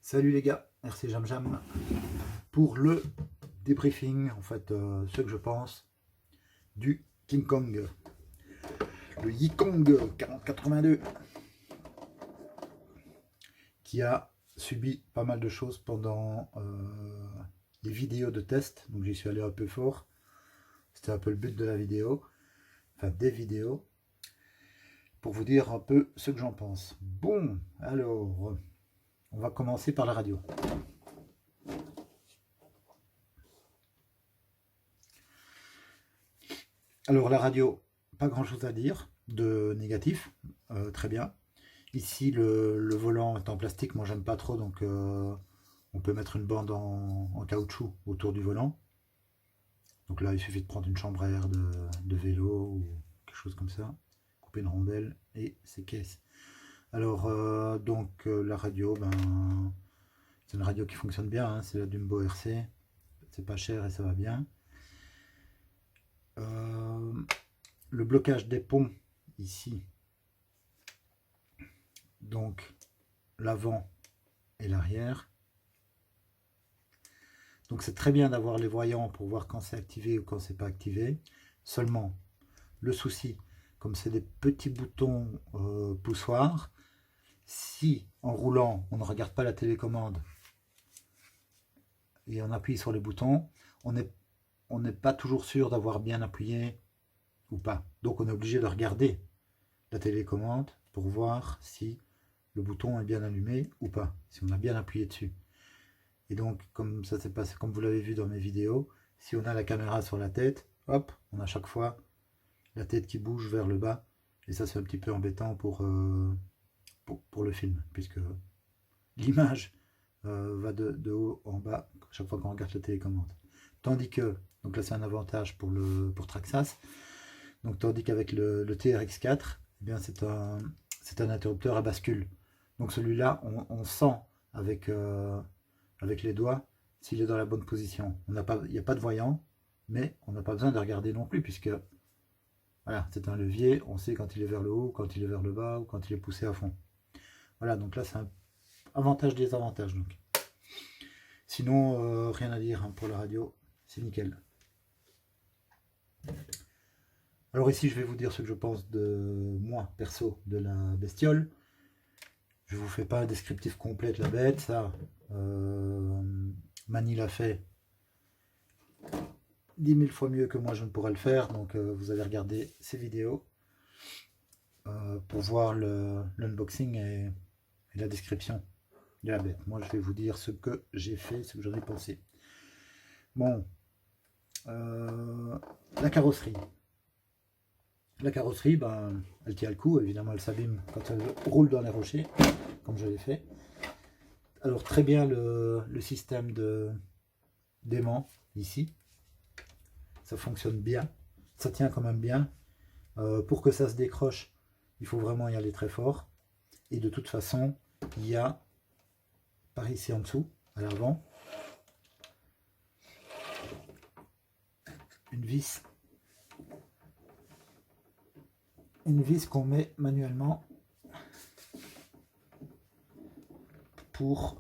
Salut les gars, RC Jam Jam pour le débriefing, en fait, ce que je pense du King Kong, le Yikong 4082, qui a subi pas mal de choses pendant les vidéos de test. Donc j'y suis allé un peu fort, c'était un peu le but de la vidéo, enfin des vidéos, pour vous dire un peu ce que j'en pense. Bon, alors, on va commencer par la radio. Alors la radio, pas grand chose à dire de négatif, très bien. Ici le volant est en plastique, moi j'aime pas trop, donc on peut mettre une bande en caoutchouc autour du volant. Donc là il suffit de prendre une chambre à air de vélo ou quelque chose comme ça, couper une rondelle et c'est caisse. Alors la radio, c'est une radio qui fonctionne bien, hein, c'est la Dumbo RC, c'est pas cher et ça va bien. Le blocage des ponts ici, donc l'avant et l'arrière. Donc c'est très bien d'avoir les voyants pour voir quand c'est activé ou quand c'est pas activé. Seulement, le souci, comme c'est des petits boutons poussoirs, si en roulant on ne regarde pas la télécommande et on appuie sur les boutons, on n'est pas toujours sûr d'avoir bien appuyé ou pas. Donc on est obligé de regarder la télécommande pour voir si le bouton est bien allumé ou pas, si on a bien appuyé dessus. Et donc, comme ça s'est passé, comme vous l'avez vu dans mes vidéos, si on a la caméra sur la tête, hop, on a chaque fois la tête qui bouge vers le bas. Et ça, c'est un petit peu embêtant pour le film, puisque l'image va de haut en bas chaque fois qu'on regarde la télécommande. Tandis que, donc là c'est un avantage pour Traxxas, donc tandis qu'avec le TRX4, eh bien c'est un interrupteur à bascule. Donc celui-là, on sent avec les doigts s'il est dans la bonne position. Il n'y a pas de voyant, mais on n'a pas besoin de regarder non plus, puisque voilà, c'est un levier, on sait quand il est vers le haut, quand il est vers le bas, ou quand il est poussé à fond. Voilà, donc là c'est un avantage désavantage. Donc. Sinon, rien à dire hein, pour la radio, c'est nickel. Alors ici, je vais vous dire ce que je pense de moi, perso, de la bestiole. Je vous fais pas un descriptif complet de la bête, ça, Mani l'a fait 10 000 fois mieux que moi je ne pourrais le faire, donc vous allez regarder ces vidéos pour voir l'unboxing et la description de la bête. Moi je vais vous dire ce que j'ai fait, ce que j'en ai pensé. Bon, la carrosserie. La carrosserie, elle tient le coup, évidemment elle s'abîme quand elle roule dans les rochers, comme je l'ai fait. Alors très bien le système d'aimant ici, ça fonctionne bien, ça tient quand même bien. Pour que ça se décroche, il faut vraiment y aller très fort. Et de toute façon, il y a par ici en dessous, à l'avant, une vis qu'on met manuellement pour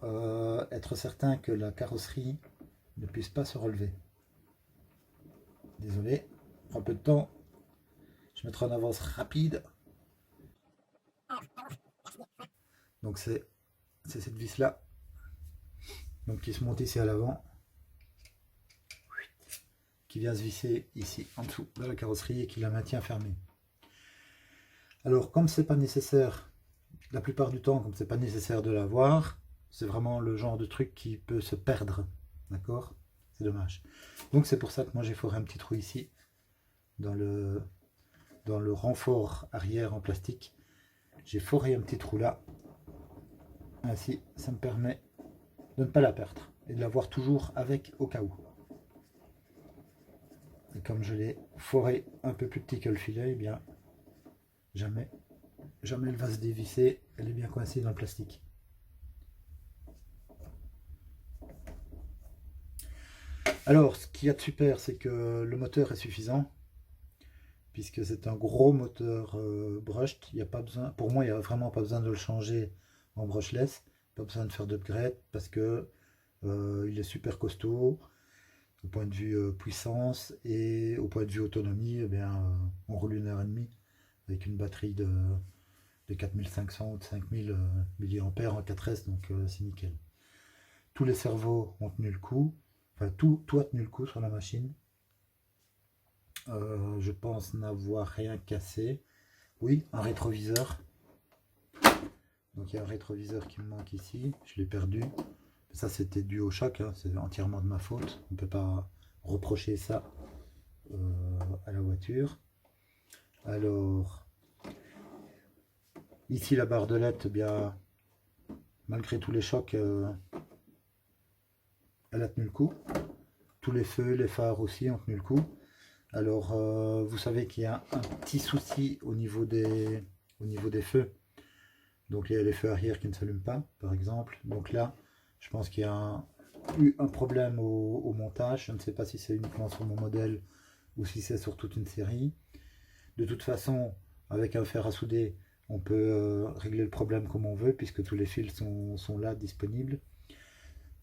être certain que la carrosserie ne puisse pas se relever. Désolé, un peu de temps, je mettrai en avance rapide. Donc c'est cette vis là, donc qui se monte ici à l'avant, qui vient se visser ici en dessous de la carrosserie et qui la maintient fermée. Alors comme c'est pas nécessaire, la plupart du temps, comme c'est pas nécessaire de l'avoir, c'est vraiment le genre de truc qui peut se perdre, d'accord? C'est dommage. Donc c'est pour ça que moi j'ai foré un petit trou ici, dans le renfort arrière en plastique. J'ai foré un petit trou là. Ainsi, ça me permet de ne pas la perdre et de l'avoir toujours avec au cas où. Et comme je l'ai foré un peu plus petit que le filet, eh bien jamais elle va se dévisser, elle est bien coincée dans le plastique. Alors, ce qu'il y a de super, c'est que le moteur est suffisant, puisque c'est un gros moteur brushed. Il y a pas besoin, pour moi, il n'y a vraiment pas besoin de le changer en brushless. pas besoin de faire d'upgrade parce que il est super costaud au point de vue puissance et au point de vue autonomie, eh bien, on roule 1 h 30 avec une batterie de 4500 ou de 5000 mAh en 4S, donc c'est nickel. Tous les servos ont tenu le coup, enfin tout a tenu le coup sur la machine. Je pense n'avoir rien cassé. Oui, un rétroviseur. Donc il y a un rétroviseur qui me manque ici, je l'ai perdu. Ça c'était dû au choc, hein. C'est entièrement de ma faute. On ne peut pas reprocher ça à la voiture. Alors, ici la barre de LED, eh bien, malgré tous les chocs, elle a tenu le coup. Tous les feux, les phares aussi ont tenu le coup. Alors, vous savez qu'il y a un petit souci au niveau des feux. Donc, il y a les feux arrière qui ne s'allument pas, par exemple. Donc là, je pense qu'il y a eu un problème au montage. Je ne sais pas si c'est uniquement sur mon modèle ou si c'est sur toute une série. De toute façon, avec un fer à souder, on peut régler le problème comme on veut, puisque tous les fils sont là, disponibles.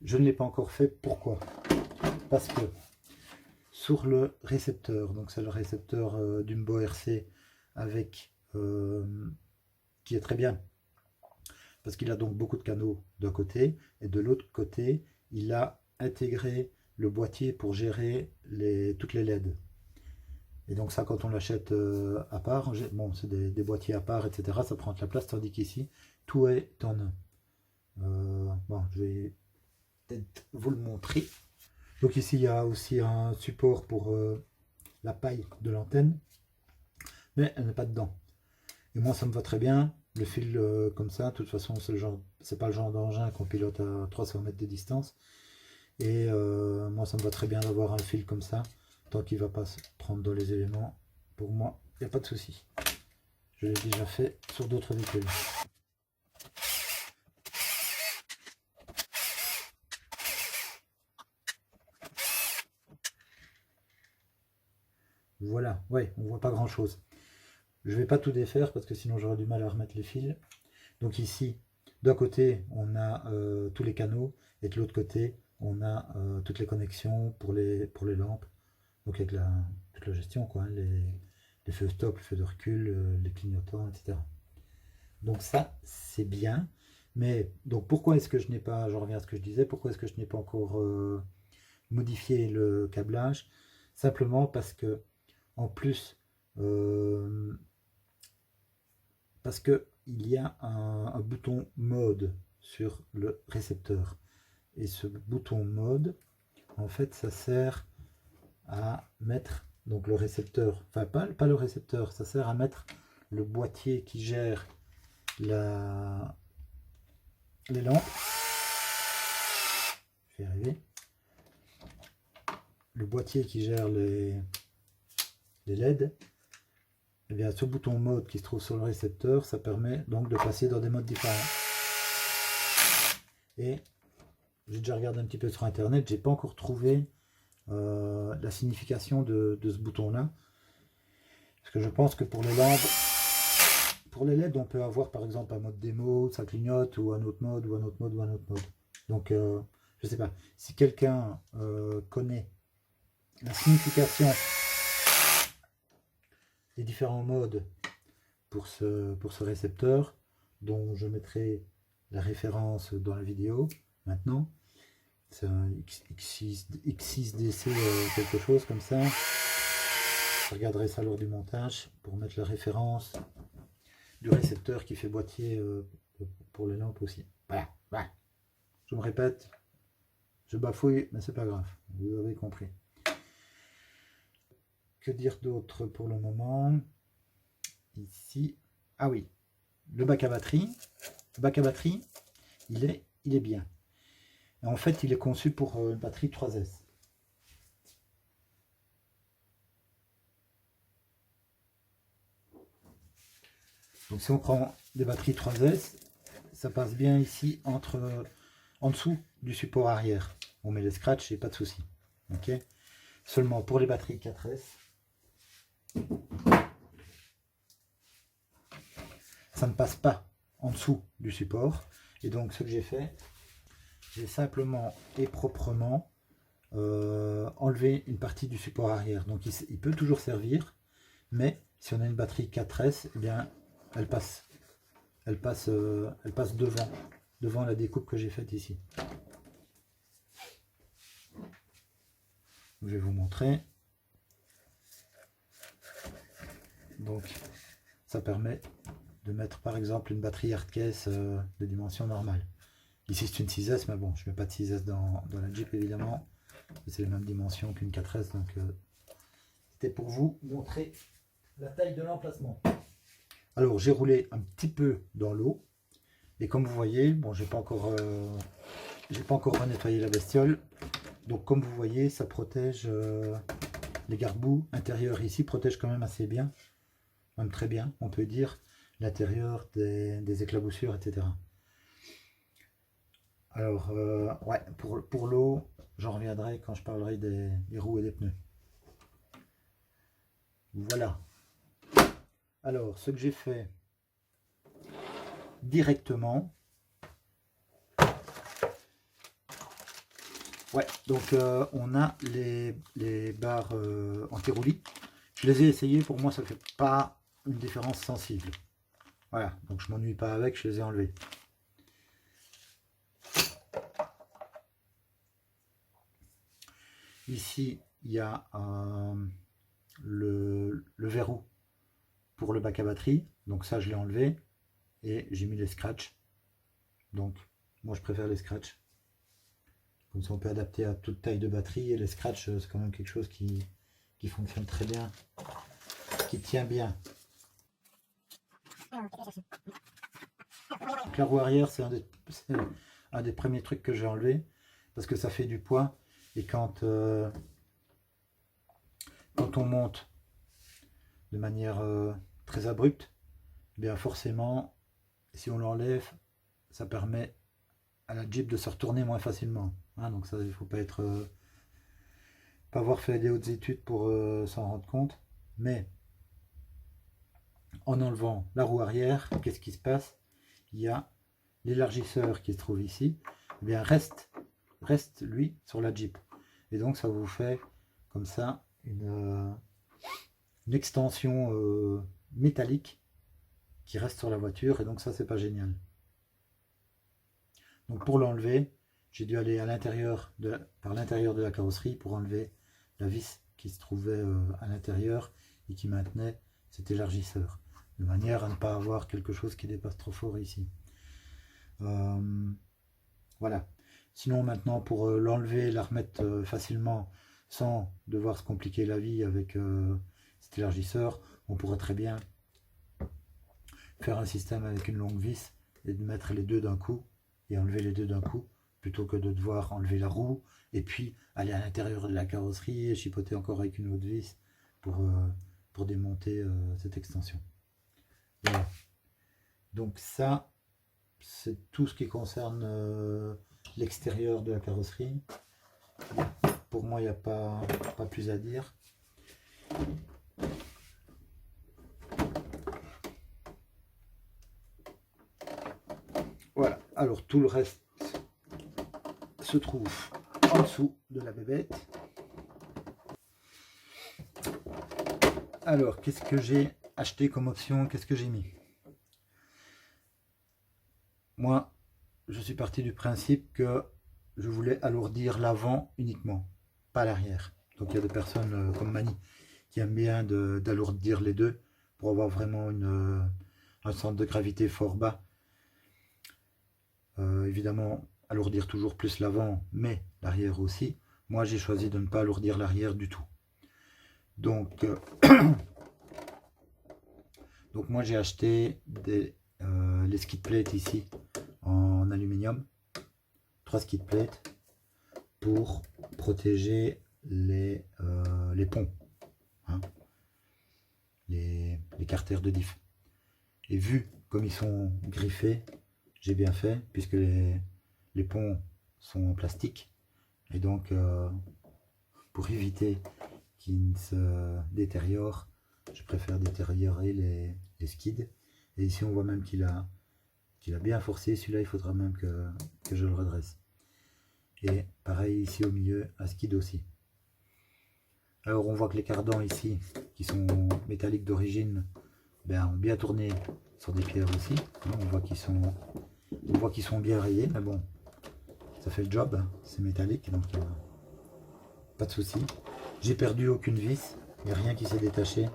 Je ne l'ai pas encore fait. Pourquoi? Parce que sur le récepteur, donc c'est le récepteur d'Umbo RC avec qui est très bien parce qu'il a donc beaucoup de canaux d'un côté et de l'autre côté il a intégré le boîtier pour gérer toutes les LED. Et donc ça, quand on l'achète à part, bon, c'est des boîtiers à part, etc., ça prend de la place, tandis qu'ici tout est en un. Bon, je vais peut-être vous le montrer. Donc ici il y a aussi un support pour la paille de l'antenne, mais elle n'est pas dedans. Et moi ça me va très bien, le fil comme ça. De toute façon c'est pas le genre d'engin qu'on pilote à 300 mètres de distance. Et moi ça me va très bien d'avoir un fil comme ça, tant qu'il ne va pas se prendre dans les éléments. Pour moi, il n'y a pas de souci. Je l'ai déjà fait sur d'autres véhicules. Voilà, ouais, on voit pas grand chose. Je vais pas tout défaire parce que sinon j'aurais du mal à remettre les fils. Donc ici, d'un côté, on a tous les canaux et de l'autre côté, on a toutes les connexions pour les lampes. Donc avec toute la gestion, quoi, hein, les feux stop, les feux de recul, les clignotants, etc. Donc ça, c'est bien. Mais donc pourquoi est-ce que je n'ai pas, je reviens à ce que je disais, pourquoi est-ce que je n'ai pas encore modifié le câblage? Simplement parce que, en plus, parce qu'il y a un bouton mode sur le récepteur. Et ce bouton mode, en fait, ça sert à mettre donc le récepteur, enfin pas le récepteur, ça sert à mettre le boîtier qui gère les lampes. Je vais y arriver. Le boîtier qui gère les LED. Et bien ce bouton mode qui se trouve sur le récepteur, ça permet donc de passer dans des modes différents. Et j'ai déjà regardé un petit peu sur internet, j'ai pas encore trouvé la signification de ce bouton là, parce que je pense que pour les lampes, pour les LED, on peut avoir par exemple un mode démo, ça clignote, ou un autre mode, ou un autre mode, ou un autre mode. Donc je sais pas, si quelqu'un connaît la signification des différents modes pour ce récepteur, dont je mettrai la référence dans la vidéo maintenant. C'est un X6DC quelque chose comme ça. Je regarderai ça lors du montage pour mettre la référence du récepteur qui fait boîtier pour les lampes aussi. Voilà, voilà. Je me répète, je bafouille, mais c'est pas grave, vous avez compris. Que dire d'autre pour le moment? Ici, ah oui, le bac à batterie. Le bac à batterie, il est bien. Et en fait, il est conçu pour une batterie 3S. Donc si on prend des batteries 3S, ça passe bien ici en dessous du support arrière. On met les scratchs et pas de souci. Ok. Seulement pour les batteries 4S, ça ne passe pas en dessous du support. Et donc ce que j'ai fait, j'ai simplement et proprement enlevé une partie du support arrière. Donc il peut toujours servir, mais si on a une batterie 4S, eh bien elle passe devant la découpe que j'ai faite ici. Je vais vous montrer. Donc ça permet de mettre par exemple une batterie hardcase de dimension normale. Ici c'est une 6S, mais bon, je ne mets pas de 6S dans la Jeep évidemment. C'est les mêmes dimensions qu'une 4S, donc c'était pour vous montrer la taille de l'emplacement. Alors j'ai roulé un petit peu dans l'eau, et comme vous voyez, bon, j'ai pas encore nettoyé la bestiole, donc comme vous voyez, ça protège les garde-boue intérieurs ici, protège quand même assez bien, même très bien, on peut dire, l'intérieur des éclaboussures, etc. Alors, ouais, pour l'eau, j'en reviendrai quand je parlerai des roues et des pneus. Voilà. Alors, ce que j'ai fait directement, ouais, donc on a les barres anti-roulis. Je les ai essayées, pour moi ça ne fait pas une différence sensible. Voilà, donc je m'ennuie pas avec, je les ai enlevées. Ici, il y a le verrou pour le bac à batterie, donc ça je l'ai enlevé, et j'ai mis les scratchs. Donc moi je préfère les scratchs, comme ça on peut adapter à toute taille de batterie, et les scratchs c'est quand même quelque chose qui fonctionne très bien, qui tient bien. La roue arrière, c'est un des premiers trucs que j'ai enlevé, parce que ça fait du poids, et quand on monte de manière très abrupte, eh bien forcément, si on l'enlève, ça permet à la Jeep de se retourner moins facilement. Hein, donc ça, il ne faut pas avoir fait des hautes études pour s'en rendre compte. Mais en enlevant la roue arrière, qu'est-ce qui se passe? Il y a l'élargisseur qui se trouve ici, eh bien reste lui sur la Jeep. Et donc ça vous fait comme ça une extension métallique qui reste sur la voiture, et donc ça c'est pas génial. Donc pour l'enlever, j'ai dû aller par l'intérieur de la carrosserie pour enlever la vis qui se trouvait à l'intérieur et qui maintenait cet élargisseur, de manière à ne pas avoir quelque chose qui dépasse trop fort ici. Voilà. Sinon maintenant pour l'enlever, la remettre facilement sans devoir se compliquer la vie avec cet élargisseur, on pourrait très bien faire un système avec une longue vis et de mettre les deux d'un coup et enlever les deux d'un coup, plutôt que de devoir enlever la roue et puis aller à l'intérieur de la carrosserie et chipoter encore avec une autre vis pour démonter cette extension. Voilà. Donc ça, c'est tout ce qui concerne l'extérieur de la carrosserie. Pour moi, il n'y a pas plus à dire. Voilà, alors tout le reste se trouve en dessous de la bébête. Alors, qu'est-ce que j'ai acheté comme option? Qu'est-ce que j'ai mis? Moi, je suis parti du principe que je voulais alourdir l'avant uniquement, pas l'arrière. Donc il y a des personnes comme Mani qui aiment bien d'alourdir les deux pour avoir vraiment un centre de gravité fort bas. Évidemment, alourdir toujours plus l'avant, mais l'arrière aussi. Moi, j'ai choisi de ne pas alourdir l'arrière du tout. Donc, donc moi, j'ai acheté les skid plates ici en aluminium, 3 skid plates pour protéger les ponts, hein, les carters de diff. Et vu comme ils sont griffés, j'ai bien fait, puisque les ponts sont en plastique, et donc pour éviter qu'ils ne se détériorent, je préfère détériorer les skids. Et ici on voit même qu'il a qu'il a bien forcé. Celui-là, il faudra même que je le redresse. Et pareil ici au milieu, à skid aussi. Alors on voit que les cardans ici, qui sont métalliques d'origine, ben, ont bien tourné sur des pierres aussi. On voit qu'ils sont bien rayés, mais bon, ça fait le job, hein. C'est métallique, donc pas de souci. J'ai perdu aucune vis, il n'y a rien qui s'est détaché.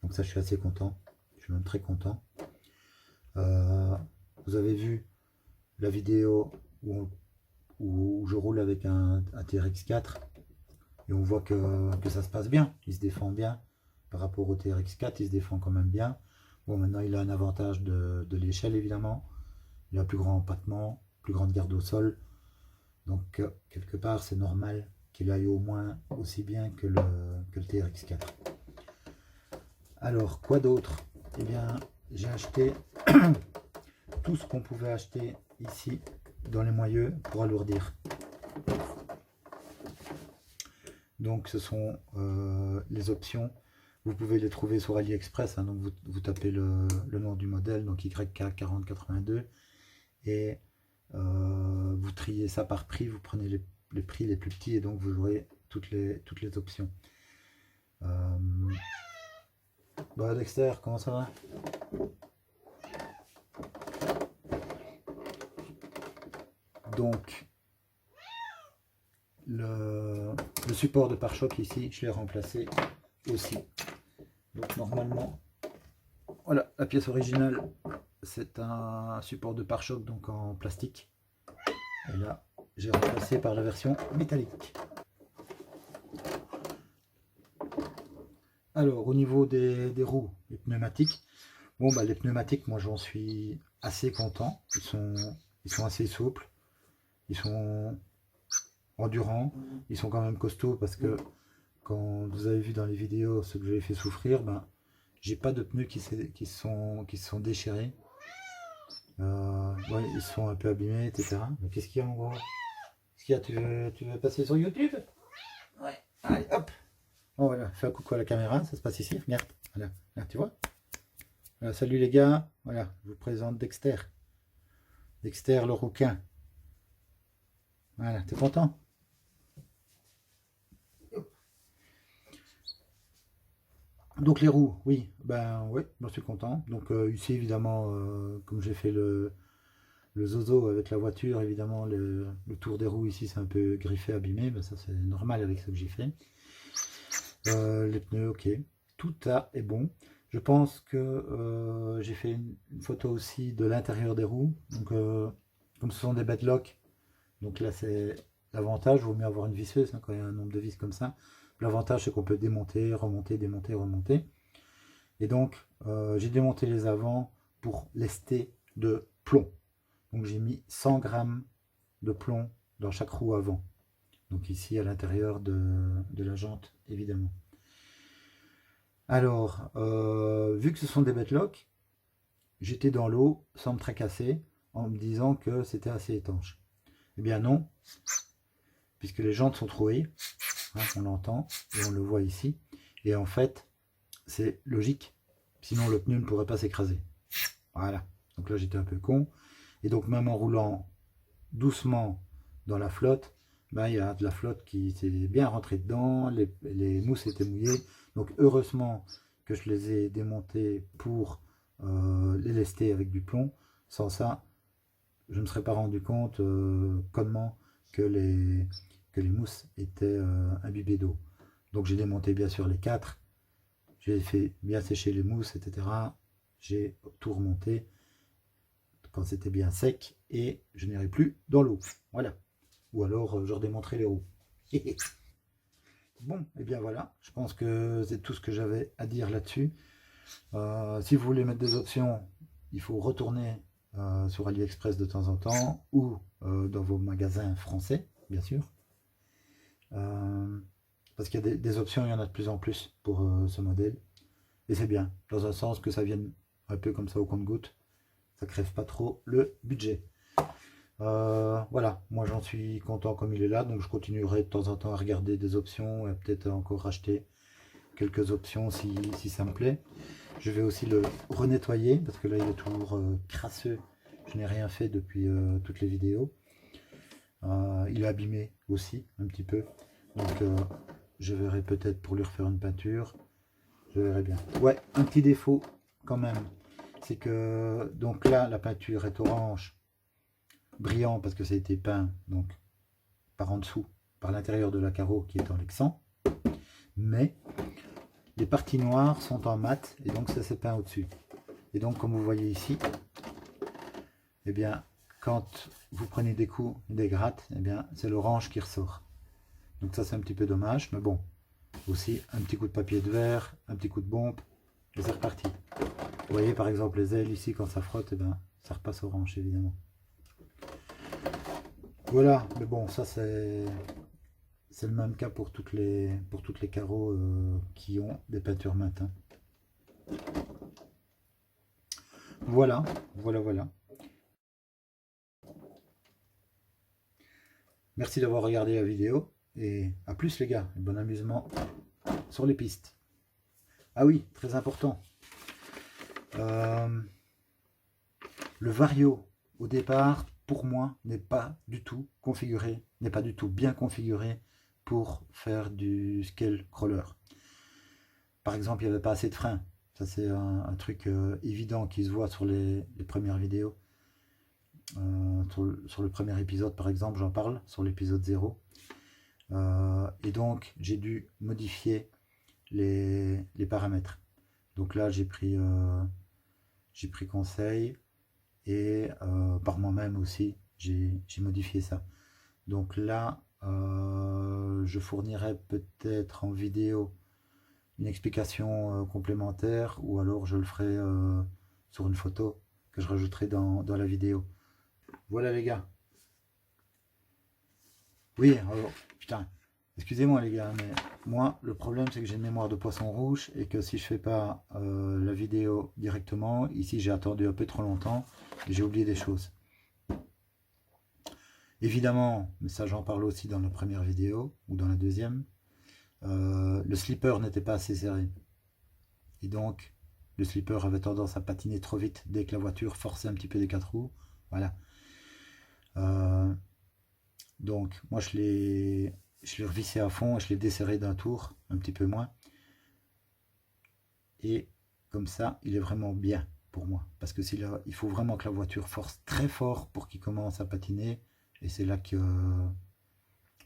Donc ça, je suis assez content. Je suis même très content. Vous avez vu la vidéo où je roule avec un TRX4 et on voit que ça se passe bien. Il se défend bien par rapport au TRX4, il se défend quand même bien. Bon, maintenant il a un avantage de l'échelle évidemment. Il a un plus grand empattement, plus grande garde au sol. Donc quelque part c'est normal qu'il aille au moins aussi bien que le TRX4. Alors quoi d'autre? Eh bien j'ai acheté tout ce qu'on pouvait acheter ici dans les moyeux pour alourdir. Donc ce sont les options. Vous pouvez les trouver sur AliExpress, hein, donc vous tapez le nom du modèle, donc YK4082, et vous triez ça par prix, vous prenez les prix les plus petits et donc vous aurez toutes les options. Bah Dexter, comment ça va? Donc le support de pare-choc ici, je l'ai remplacé aussi. Donc normalement, voilà, la pièce originale, c'est un support de pare-choc donc en plastique. Et là, j'ai remplacé par la version métallique. Alors, au niveau des roues, les pneumatiques, bon bah les pneumatiques, moi j'en suis assez content. Ils sont assez souples, ils sont endurants, ils sont quand même costauds parce que quand vous avez vu dans les vidéos ce que j'ai fait souffrir, ben j'ai pas de pneus qui se sont déchirés. Ouais, ils sont un peu abîmés, etc. Mais qu'est-ce qu'il y a en gros? Qu'est-ce qu'il y a? Tu veux passer sur YouTube? Ouais. Allez, hop. Oh, voilà, fais un coucou à la caméra, ça se passe ici, regarde. Voilà, là, tu vois? Voilà, salut les gars, voilà, je vous présente Dexter. Dexter le rouquin. Voilà, t'es content? Donc les roues, oui, ben ouais, j'en suis content. Donc ici évidemment, comme j'ai fait le zozo avec la voiture, évidemment le tour des roues ici c'est un peu griffé, abîmé, ben ça c'est normal avec ce que j'ai fait. Les pneus, ok, tout est bon. Je pense que j'ai fait une photo aussi de l'intérieur des roues. Donc comme ce sont des bedlocks, donc là c'est l'avantage, il vaut mieux avoir une visseuse hein, quand il y a un nombre de vis comme ça. L'avantage c'est qu'on peut démonter, remonter, démonter, remonter. Et donc j'ai démonté les avants pour lester de plomb. Donc j'ai mis 100 grammes de plomb dans chaque roue avant. Donc ici à l'intérieur de la jante évidemment. Alors vu que ce sont des bedlocks, j'étais dans l'eau sans me tracasser en me disant que c'était assez étanche. Eh bien non, puisque les jantes sont trouées, hein, on l'entend et on le voit ici. Et en fait, c'est logique, sinon le pneu ne pourrait pas s'écraser. Voilà, donc là j'étais un peu con. Et donc même en roulant doucement dans la flotte, ben, il y a de la flotte qui s'est bien rentrée dedans, les mousses étaient mouillées. Donc heureusement que je les ai démontées pour les lester avec du plomb. Sans ça, je ne me serais pas rendu compte connement que les mousses étaient imbibées d'eau. Donc j'ai démonté bien sûr les 4, j'ai fait bien sécher les mousses, etc. J'ai tout remonté quand c'était bien sec et je n'irai plus dans l'eau. Voilà. Ou alors je redémonterai les roues. Bon, et bien voilà, je pense que c'est tout ce que j'avais à dire là-dessus. Si vous voulez mettre des options, il faut retourner sur AliExpress de temps en temps ou dans vos magasins français, bien sûr. Parce qu'il y a des options, il y en a de plus en plus pour ce modèle. Et c'est bien, dans un sens que ça vienne un peu comme ça au compte-gouttes. Ça crève pas trop le budget. Voilà, moi j'en suis content comme il est là, donc je continuerai de temps en temps à regarder des options et peut-être encore racheter quelques options si ça me plaît. Je vais aussi le renettoyer parce que là il est toujours crasseux je n'ai rien fait depuis toutes les vidéos. Il est abîmé aussi un petit peu, donc je verrai peut-être pour lui refaire une peinture, je verrai bien. Ouais, un petit défaut quand même, c'est que donc là la peinture est orange brillant parce que ça a été peint donc par en dessous, par l'intérieur de la carreau qui est en Lexan, mais les parties noires sont en mat et donc ça s'est peint au-dessus. Et donc comme vous voyez ici, eh bien quand vous prenez des coups, des grattes, eh bien c'est l'orange qui ressort. Donc ça c'est un petit peu dommage, mais bon, aussi un petit coup de papier de verre, un petit coup de bombe, et c'est reparti. Vous voyez par exemple les ailes ici, quand ça frotte, eh bien, ça repasse orange évidemment. Voilà, mais bon, ça c'est le même cas pour toutes les carreaux qui ont des peintures mates. Hein. Voilà, voilà. Merci d'avoir regardé la vidéo et à plus les gars, bon amusement sur les pistes. Ah oui, très important. Le Vario, au départ, pour moi, n'est pas du tout configuré, n'est pas du tout bien configuré pour faire du scale crawler. Par exemple, il n'y avait pas assez de freins. Ça, c'est un truc évident qui se voit sur les premières vidéos. Sur le premier épisode, par exemple, j'en parle, sur l'épisode 0. Et donc, j'ai dû modifier les paramètres. Donc là, j'ai pris conseil et par moi-même aussi, j'ai modifié ça. Donc là, je fournirai peut-être en vidéo une explication complémentaire ou alors je le ferai sur une photo que je rajouterai dans la vidéo. Voilà les gars. Oui, alors, putain, excusez-moi les gars, mais moi le problème c'est que j'ai une mémoire de poisson rouge et que si je fais pas la vidéo directement, ici j'ai attendu un peu trop longtemps et j'ai oublié des choses. Évidemment, mais ça j'en parle aussi dans la première vidéo ou dans la deuxième, le slipper n'était pas assez serré. Et donc, le slipper avait tendance à patiner trop vite dès que la voiture forçait un petit peu des 4 roues. Voilà. Donc, moi je l'ai revissé à fond et je l'ai desserré d'un tour, un petit peu moins. Et comme ça, il est vraiment bien pour moi. Parce que il faut vraiment que la voiture force très fort pour qu'il commence à patiner. Et c'est là que,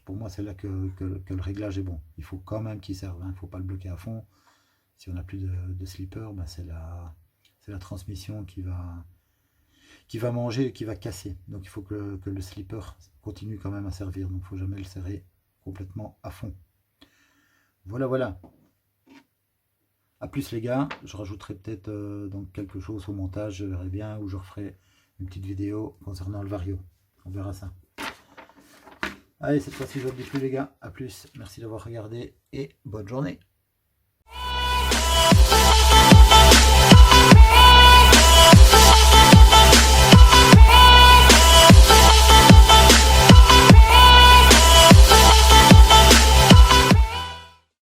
pour moi, c'est là que le réglage est bon. Il faut quand même qu'il serve. Il ne faut pas le bloquer à fond. Si on n'a plus de slipper, ben c'est la transmission qui va manger et qui va casser. Donc il faut que le slipper continue quand même à servir. Donc il ne faut jamais le serrer complètement à fond. Voilà. A plus les gars, je rajouterai peut-être donc quelque chose au montage, je verrai bien, ou je referai une petite vidéo concernant le Vario. On verra ça. Allez, cette fois-ci je ne vous dis plus les gars, à plus, merci d'avoir regardé et bonne journée.